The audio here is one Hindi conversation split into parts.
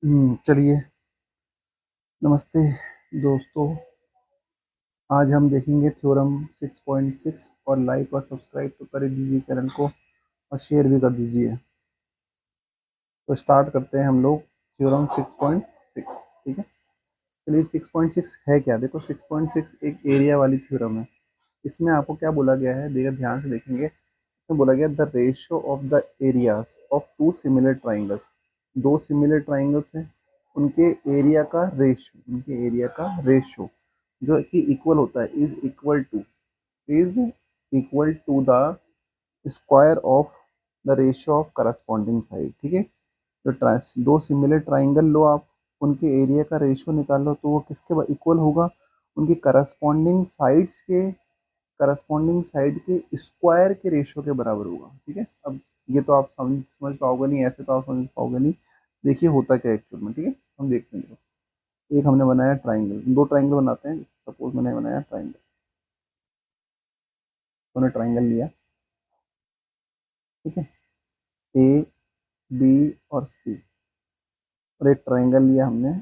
चलिए। नमस्ते दोस्तों। आज हम देखेंगे थ्योरम 6.6 और लाइक और सब्सक्राइब तो कर ही दीजिए चैनल को और शेयर भी कर दीजिए। तो स्टार्ट करते हैं हम लोग थ्योरम 6.6। ठीक है। चलिए 6.6 है क्या, देखो 6.6 एक एरिया वाली थ्योरम है। इसमें आपको क्या बोला गया है, देखिए ध्यान से देखेंगे। इसमें बोला गया the ratio of the areas of two similar triangles. दो सिमिलर ट्राइंगल्स हैं, उनके एरिया का रेशियो जो कि इक्वल होता है is equal to the square of the ratio of corresponding side. ठीक है। जो दो सिमिलर ट्राइंगल लो आप, उनके एरिया का रेशियो निकालो तो वो किसके इक्वल होगा, उनकी करस्पॉन्डिंग साइड के स्क्वायर के रेशियो के बराबर होगा। ठीक है। अब ये तो आप समझ पाओगे नहीं, ऐसे तो आप समझ पाओगे नहीं। देखिए होता क्या है एक्चुअल में। ठीक है। हम देखते हैं। देखो, एक हमने बनाया ट्राइंगल, दो ट्राइंगल बनाते हैं। सपोज मैंने बनाया ट्राइंगल, तो मैंने ट्राइंगल लिया। ठीक है। ए, बी और सी। और एक ट्राइंगल लिया हमने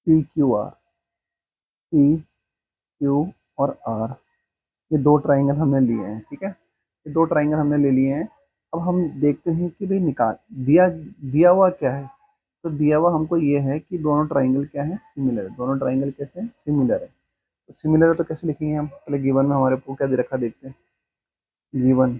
P Q R. P Q और आर, ये दो ट्राइंगल हमने लिए हैं। ठीक है। ये दो ट्राइंगल हमने ले लिए हैं। अब हम देखते हैं कि भाई निकाल दिया दिया हुआ क्या है। तो दिया हुआ हमको ये है कि दोनों ट्राइंगल क्या है, सिमिलर है। दोनों ट्राइंगल कैसे हैं, सिमिलर है। तो सिमिलर है तो कैसे लिखेंगे हम, पहले गिवन में हमारे को क्या दे रखा है देखते हैं। गिवन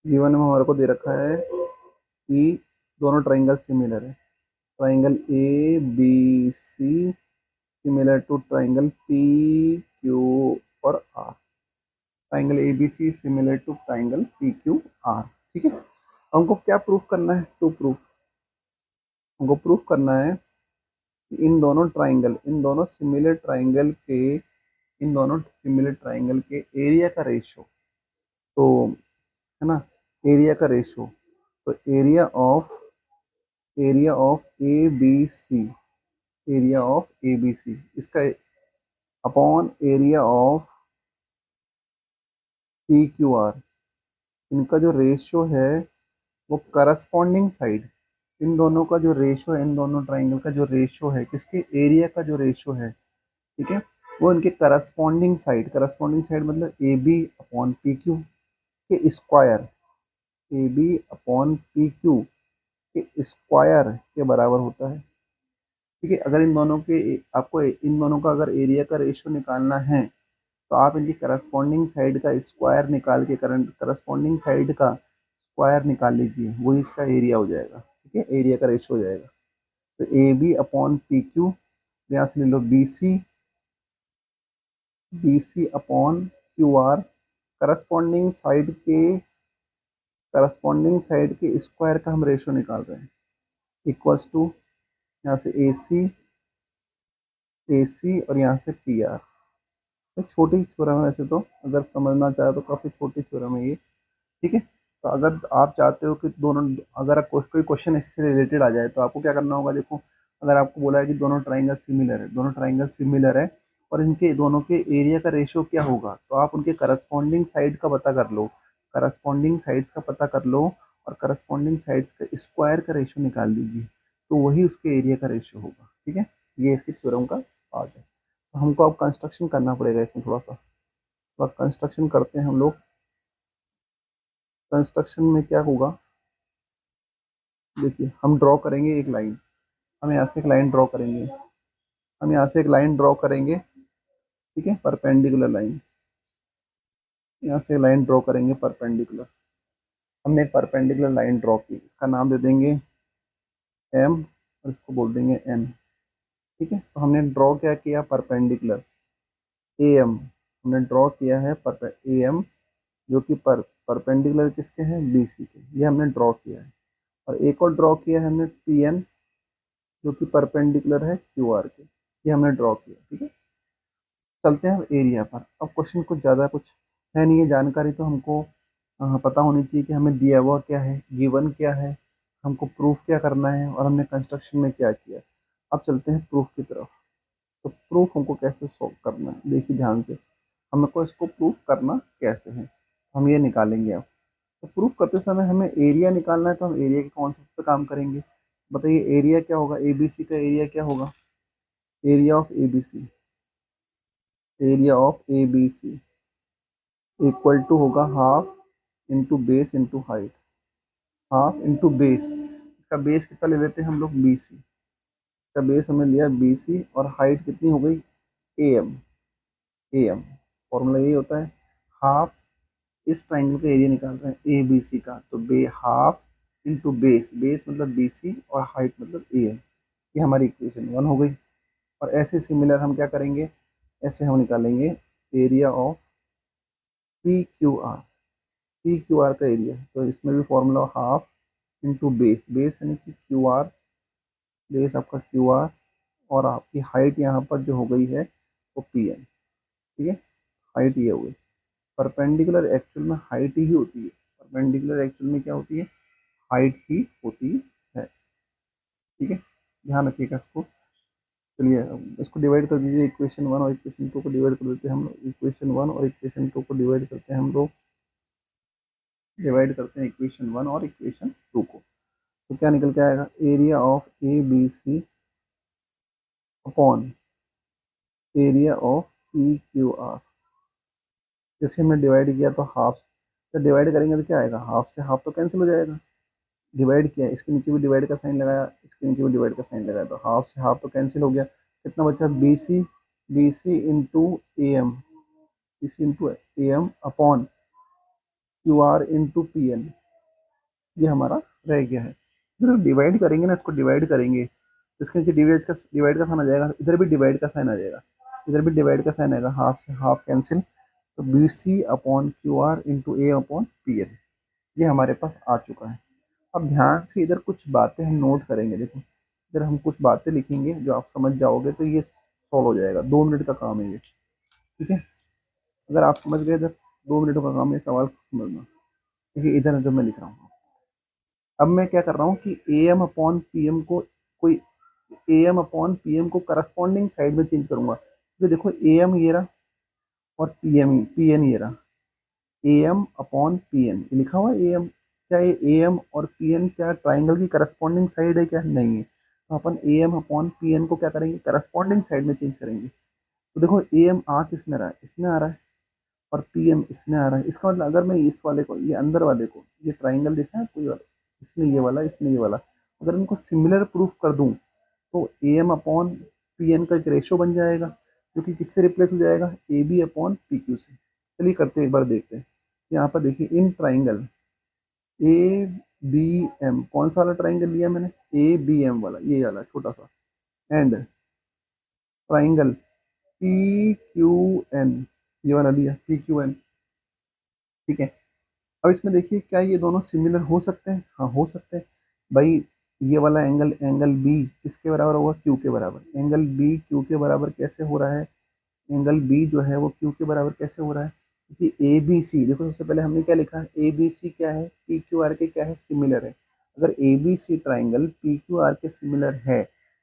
गिवन में हमारे को दे रखा है कि दोनों ट्राइंगल सिमिलर है। Triangle A B C similar to triangle P Q और R. Triangle A B C similar to triangle P Q R. ठीक है। हमको क्या प्रूफ करना है, हमको प्रूफ करना है कि इन दोनों सिमिलर ट्राइंगल के एरिया का रेशियो, तो है ना, एरिया का रेशियो। तो area of A B C इसका upon area of P Q R, इनका जो रेशियो है वो करस्पॉन्डिंग साइड, इन दोनों का जो रेशियो है, इन दोनों ट्राइंगल का जो रेशियो है, किसके एरिया का जो रेशियो है। ठीक है। वो इनके करस्पॉन्डिंग साइड मतलब A B upon P Q के square, A B upon P Q के स्क्वायर के बराबर होता है। ठीक है। अगर इन दोनों का अगर एरिया का रेशियो निकालना है तो आप इनकी करस्पॉन्डिंग साइड का स्क्वायर निकाल के करस्पॉन्डिंग साइड का स्क्वायर निकाल लीजिए, वही इसका एरिया हो जाएगा। ठीक है। एरिया का रेशियो हो जाएगा। तो A B upon P Q, यहाँ से ले लो B C upon Q R, corresponding side के स्क्वायर का हम रेशियो निकाल रहे हैं, इक्वल्स टू यहाँ से ए सी और यहाँ से पी आर। एक छोटी थ्योरम है वैसे तो, अगर समझना चाहे तो काफ़ी छोटी थ्योरम है ये। ठीक है। तो अगर आप चाहते हो कि दोनों, अगर कोई क्वेश्चन इससे रिलेटेड आ जाए तो आपको क्या करना होगा, देखो अगर आपको बोला है कि दोनों ट्राइंगल सिमिलर है और इनके दोनों के एरिया का रेशियो क्या होगा, तो आप उनके करस्पॉन्डिंग साइड का पता कर लो, करस्पॉन्डिंग साइड्स का पता कर लो और करस्पॉन्डिंग साइड्स का स्क्वायर का रेशियो निकाल दीजिए, तो वही उसके एरिया का रेशियो होगा। ठीक है। ये इसकी थ्योरम का पार्ट है। तो हमको अब कंस्ट्रक्शन करना पड़ेगा इसमें, थोड़ा कंस्ट्रक्शन करते हैं हम लोग। कंस्ट्रक्शन में क्या होगा, देखिए हम ड्रॉ करेंगे एक लाइन। हम यहाँ से एक लाइन ड्रॉ करेंगे हम यहाँ से एक लाइन ड्रॉ करेंगे। ठीक है। परपेंडिकुलर लाइन, यहाँ से लाइन ड्रॉ करेंगे परपेंडिकुलर। हमने एक परपेंडिकुलर लाइन ड्रॉ की, इसका नाम दे देंगे एम और इसको बोल देंगे एन। ठीक है। तो हमने ड्रॉ क्या किया, परपेंडिकुलर ए एम हमने ड्रॉ किया है, ए एम जो कि परपेंडिकुलर किसके हैं, बी सी के, ये हमने ड्रॉ किया है। और एक और ड्रॉ किया है हमने पी एन जो कि परपेंडिकुलर है क्यू आर के, ये हमने ड्रॉ किया। ठीक है। चलते हैं अब एरिया पर। अब क्वेश्चन कुछ ज़्यादा कुछ है नहीं है, जानकारी तो हमको पता होनी चाहिए कि हमें दिया हुआ क्या है, गिवन क्या है, हमको प्रूफ क्या करना है और हमने कंस्ट्रक्शन में क्या किया। अब चलते हैं प्रूफ की तरफ। तो प्रूफ हमको कैसे सॉल्व करना है, देखिए ध्यान से, हमको इसको प्रूफ करना कैसे है, हम ये निकालेंगे अब। तो प्रूफ करते समय हमें एरिया निकालना है, तो हम एरिया के कॉन्सेप्ट पे काम करेंगे। बताइए एरिया क्या होगा, एबीसी का एरिया क्या होगा, area of ABC, area of ABC equal to होगा half into base into height, half into base, इसका बेस कितना ले लेते हैं हम लोग, बीसी, इसका बेस हमने लिया बीसी, और हाइट कितनी हो गई, एम, एम, फॉर्मूला यही होता है, हाफ, इस ट्राइंगल का एरिया निकाल रहे हैं ए बी सी का, तो बे हाफ इंटू बेस, बेस मतलब बी सी और हाइट मतलब ए एम, ये हमारी इक्वेशन वन हो गई। और ऐसे सिमिलर हम क्या करेंगे, ऐसे हम निकालेंगे area of P Q R, P Q are का एरिया, तो इसमें भी formula half into base, base यानी कि क्यू आर, बेस आपका क्यू आर, और आपकी हाइट यहाँ पर जो हो गई है वो पी एन, ठीक है, हाइट ये हो गई। परपेंडिकुलर एक्चुअल में हाइट ही होती है, परपेंडिकुलर एक्चुअल में क्या होती है, हाइट ही होती है, ठीक है, ध्यान रखिएगा इसको। चलिए अब इसको डिवाइड कर दीजिए, इक्वेशन वन और इक्वेशन टू को डिवाइड कर देते हैं हम लोग, इक्वेशन वन और इक्वेशन टू को डिवाइड करते हैं हम लोग, डिवाइड करते हैं इक्वेशन वन और इक्वेशन टू को, तो क्या निकल के आएगा, area of A B C upon area of P Q R, जैसे हमने डिवाइड किया तो हाफ, तो डिवाइड करेंगे तो क्या आएगा, हाफ से हाफ तो कैंसिल हो जाएगा, डिवाइड किया इसके नीचे भी डिवाइड का साइन लगाया, इसके नीचे भी डिवाइड का साइन लगाया, तो हाफ से हाफ तो कैंसिल हो गया, कितना बचा, B C, B C into A M, B C into A M upon Q R into P N, ये हमारा रह गया है। जब डिवाइड करेंगे ना, इसको डिवाइड करेंगे तो इसके नीचे डिवाइड का साइन आ जाएगा, इधर भी डिवाइड का साइन आ जाएगा, इधर भी डिवाइड का साइन आएगा, हाफ से हाफ कैंसिल, तो B C upon Q R into A upon P N, ये हमारे पास आ चुका है। अब ध्यान से इधर कुछ बातें हम नोट करेंगे, देखो इधर हम कुछ बातें लिखेंगे जो आप समझ जाओगे तो ये सॉल्व हो जाएगा, 2 मिनट का काम है ये, ठीक है, अगर आप समझ गए इधर 2 मिनटों का काम है सवाल को समझना, देखिए इधर जो मैं लिख रहा हूँ, अब मैं क्या कर रहा हूँ कि A M upon P M को, कोई A M upon P M को करस्पॉन्डिंग साइड में चेंज करूंगा, तो देखो ए एम ये रहा और पी एन ये रहा, A M upon P N लिखा हुआ है ए एम, क्या ये ए एम और पी एन क्या ट्राइंगल की करस्पॉन्डिंग साइड है क्या, नहीं है, तो अपन A M upon P N को क्या करेंगे, करस्पॉन्डिंग साइड में चेंज करेंगे, तो देखो ए एम आ किस में रहा है, इसमें आ रहा है, और पी एम इसमें आ रहा है, इसका मतलब अगर मैं इस वाले को, ये अंदर वाले को, ये ट्राइंगल देखा है कोई वाला, इसमें ये वाला, इसमें ये वाला, अगर इनको सिमिलर प्रूफ कर दूं तो A M upon P N का एक रेशो बन जाएगा, जो कि किससे रिप्लेस हो जाएगा, A B upon P Q से। चलिए करते हैं, एक बार देखते हैं। यहाँ पर देखिए इन ट्राइंगल ए बी एम, कौन सा वाला ट्राइंगल लिया मैंने, ए बी एम वाला, ये वाला छोटा सा, and triangle P Q N, ये वाला लिया पी क्यू एन, ठीक है। अब इसमें देखिए क्या ये दोनों सिमिलर हो सकते हैं, हाँ हो सकते हैं भाई, ये वाला एंगल, एंगल बी किसके बराबर होगा, क्यू के बराबर, एंगल बी क्यू के बराबर कैसे हो रहा है, एंगल बी जो है वो क्यू के बराबर कैसे हो रहा है, क्योंकि ए बी सी, देखो सबसे पहले हमने क्या लिखा है, ए बी सी क्या है, पी क्यू आर के क्या है, सिमिलर है, अगर A B C triangle P Q R के सिमिलर है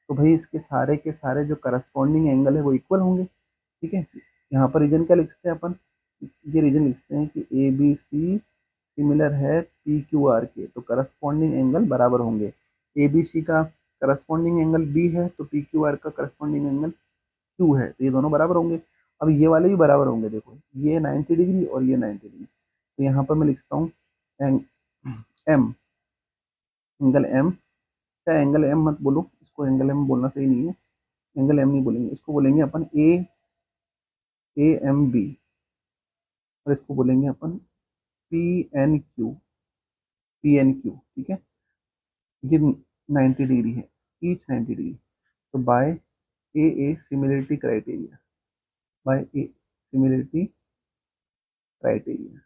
तो भाई इसके सारे के सारे जो करस्पॉन्डिंग एंगल है वो इक्वल होंगे, ठीक है। यहाँ पर रीजन क्या लिखते हैं अपन, ये रीजन लिखते हैं कि ए बी सी सिमिलर है पी क्यू आर के, तो करस्पॉन्डिंग एंगल बराबर होंगे, ए बी सी का करस्पॉन्डिंग एंगल बी है तो पी क्यू आर का करस्पॉन्डिंग एंगल क्यू है, तो ये दोनों बराबर होंगे। अब ये वाले भी बराबर होंगे, देखो ये 90 डिग्री और ये 90 डिग्री, तो यहाँ पर मैं लिखता हूँ एम, एंगल एम, क्या एंगल एम मत बोलो, इसको एंगल एम बोलना सही नहीं है, एंगल एम नहीं बोलेंगे, इसको बोलेंगे अपन ए एम बी, और इसको बोलेंगे अपन P N Q, P N Q, ठीक है, ये 90 डिग्री है, ईच 90 डिग्री, तो by A similarity criteria, by A similarity criteria,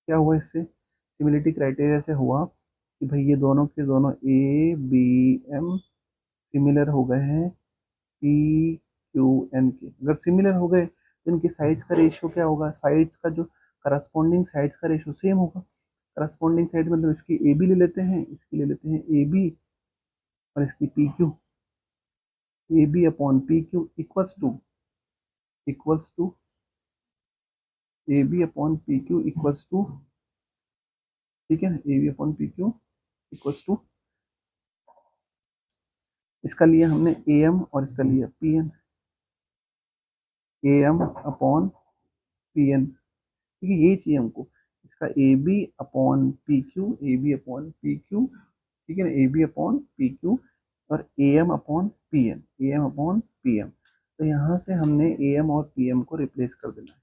क्या हुआ इससे, सिमिलरिटी क्राइटेरिया से हुआ कि भाई ये दोनों के दोनों ए बी एम सिमिलर हो गए हैं पी क्यू एन के, अगर सिमिलर हो गए तो इनकी साइड्स का रेशियो क्या होगा, साइड्स का जो करस्पॉन्डिंग साइड्स का रेशियो सेम होगा, करस्पॉन्डिंग साइड मतलब इसकी ए बी ले लेते हैं, इसकी ले लेते हैं ए बी, और इसकी P Q, A B upon P Q equals to A B upon P Q equals to, ठीक है, A B upon P Q equals to, इसका लिया हमने ए एम और इसका लिया P N, A M upon P N, ठीक है, यही चाहिए हमको। इसका A B upon P Q, A B upon P Q, ठीक है ना, A B upon P Q और ए M upon P N, A M upon P M. तो यहाँ से हमने ए एम और पी एम को रिप्लेस कर देना है,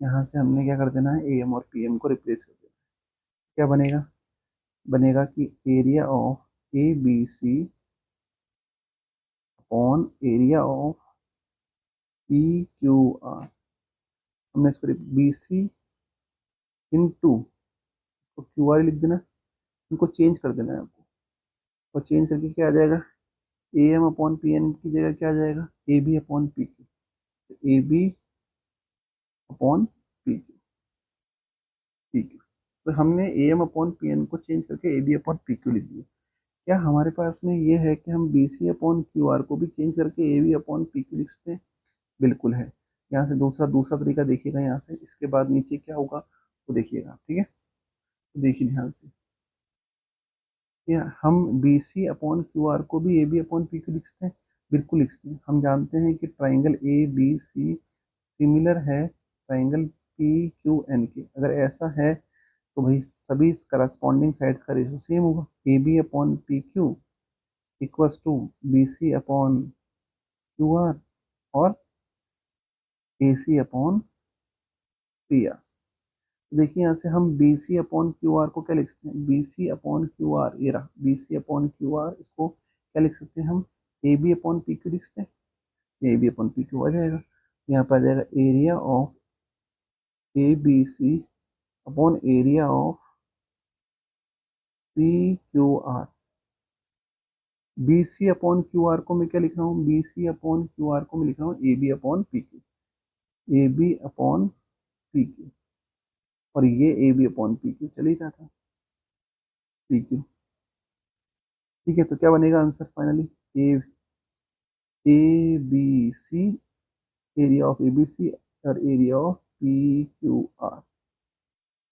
यहाँ से हमने क्या कर देना है, ए एम और पी एम को रिप्लेस कर देना है। क्या बनेगा, बनेगा कि area of A B C upon area of P Q R, हमने इसको बी सी इंटू, तो क्यू आर लिख देना, इनको चेंज कर देना है आपको, और चेंज करके क्या आ जाएगा, A M upon P N की जगह क्या आ जाएगा, A B upon P Q, A B upon P Q, P Q. तो हमने A M upon P N को चेंज करके A B upon P Q लिख दिया। क्या हमारे पास में ये है कि हम B C upon Q R को भी चेंज करके A B upon P Q लिख सकते हैं? बिल्कुल है। यहाँ से दूसरा दूसरा तरीका देखिएगा, यहाँ से इसके बाद नीचे क्या होगा वो देखिएगा, ठीक है, तो देखिए ध्यान से, या हम B C upon Q R को भी A B upon P Q लिखते हैं? बिल्कुल लिखते हैं। हम जानते हैं कि triangle A B C similar है ट्राइंगल पी क्यू एन के, अगर ऐसा है तो भाई सभी करस्पॉन्डिंग साइड्स का रेशो सेम होगा, A B upon P Q equals to B C upon Q R और A C upon P R. देखिए यहाँ से हम B C upon Q R को क्या लिख सकते हैं, B C upon Q R, ये रहा B C upon Q R, इसको क्या लिख सकते हैं हम, A B upon P Q लिख सकते हैं, A B upon P Q आ जाएगा। यहाँ पर आ जाएगा area of A B C upon area of P Q R. B C upon Q R को मैं क्या लिख रहा हूँ, B C upon Q R को मैं लिख रहा हूँ A B upon P Q, A B upon P Q, और ये A B upon P Q चल ही जाता, पी क्यू, ठीक है। तो क्या बनेगा answer finally, A A B C, area of A B C और area of P Q R,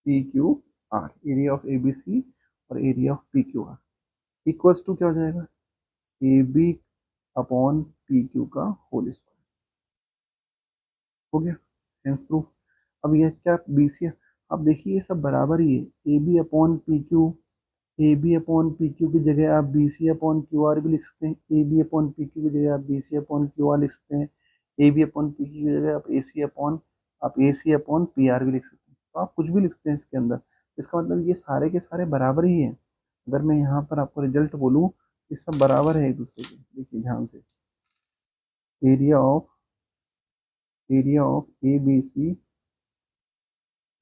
P Q R, area of A B C और area of P Q R equals to क्या हो जाएगा, A B upon P Q का होल स्क्वायर। हो गया, हेंस प्रूफ। अब यह क्या बी सी, अब देखिए ये सब बराबर ही है, A B upon P Q, A B upon P Q की जगह आप B C upon Q R भी लिख सकते हैं, A B upon P Q की जगह आप B C upon Q R लिख सकते हैं, A B upon P Q की जगह आप A C upon P R भी लिख सकते हैं, तो आप कुछ भी लिख सकते हैं इसके अंदर। इसका मतलब ये सारे के सारे बराबर ही हैं। अगर मैं यहाँ पर आपको रिजल्ट बोलूँ, ये सब बराबर है एक दूसरे के, देखिए ध्यान से, area of A B C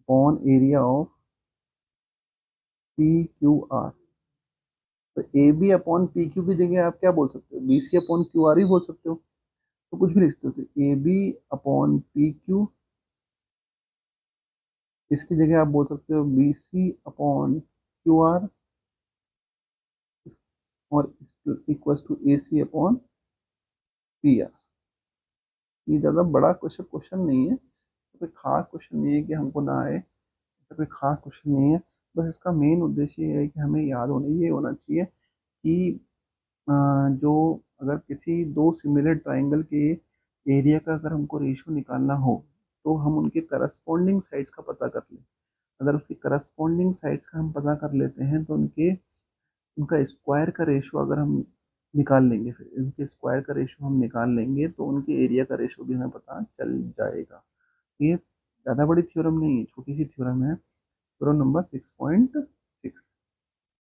upon area of P Q R. तो A B upon P Q की जगह आप क्या बोल सकते हो, B C upon Q R भी बोल सकते हो, तो कुछ भी लिख सकते हो। तो A B upon P Q, इसकी जगह आप बोल सकते हो B C upon Q R, और equals to A C upon P R. ये ज़्यादा बड़ा क्वेश्चन क्वेश्चन नहीं है, तो कोई खास क्वेश्चन नहीं है कि हमको ना आए, तो कोई खास क्वेश्चन नहीं है। बस इसका मेन उद्देश्य ये है कि हमें याद ये होना चाहिए कि जो अगर किसी दो सिमिलर ट्राइंगल के एरिया का अगर हमको रेशियो निकालना हो, तो हम उनके करस्पॉन्डिंग साइड्स का पता कर लें। अगर उसके करस्पॉन्डिंग साइड्स का हम पता कर लेते हैं तो उनका स्क्वायर का रेशियो अगर हम निकाल लेंगे, फिर इनके स्क्वायर का रेशियो हम निकाल लेंगे तो उनके एरिया का रेशियो भी हमें पता चल जाएगा। ये ज़्यादा बड़ी थ्योरम नहीं है, छोटी सी थ्योरम है, थ्योरम नंबर 6.6।